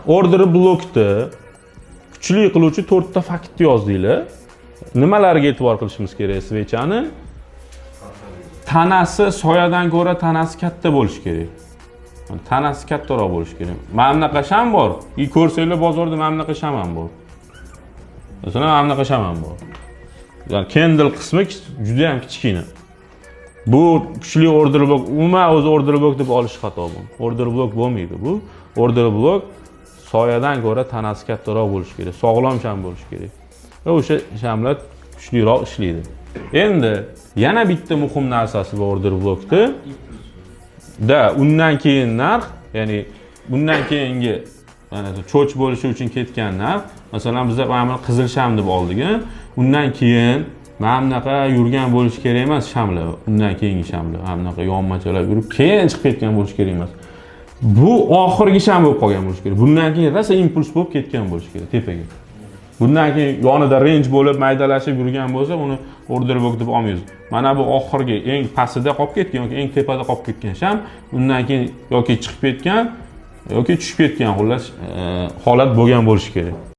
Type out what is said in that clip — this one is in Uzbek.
order blokda kuchli qiluvchi 4 ta faktni yozdinglar. Nimalarga e'tibor qilishimiz kerak svechani? Tanasi soyadan ko'ra tanasi katta bo'lishi kerak. Tanasi kattaroq bo'lishi kerak. Mana bunaqa sham bor. Ko'rsanglar bozorda mana bunaqa sham ham bor. Masalan, mana bunaqa sham ham bor. Ya'ni candle qismi juda ham kichkina. Bu kuchli order blok, umuman o'zi order blok deb olish xato bu. Order blok bo'lmaydi bu. Order blok soyadan ko'ra tanasi kattaroq bo'lishi kerak, sog'lom sham bo'lishi kerak. Va o'sha shamlar kuchliroq ishlaydi. Endi yana bitta muhim narsasi bor order blokda. Undan keyin narx, ya'ni bundan keyingi mana cho'ch bo'lishi uchun ketgan narx, masalan bizda mana qizil sham deb oldik. Undan keyin mana bunaqa yurgan bo'lishi kerak emas shamlar. Undan keyingi shamlar, mana bunaqa yonmachalar yurib, keyin chiqib ketgan bo'lishi kerak emas. Bu oxirgi sham bo'lib qolgan bo'lishi kerak. Bundan keyin rosa impuls bo'lib ketgan bo'lishi kerak tepaga. Bundan keyin yonida range bo'lib maydalashib yurgan bo'lsa, uni order block deb olmaymiz. Mana bu oxirgi eng pastida qolib ketgan yoki eng tepada qolib ketgan sham, undan keyin yoki chiqib ketgan yoki tushib ketgan xullas holat bo'lgan bo'lishi kerak.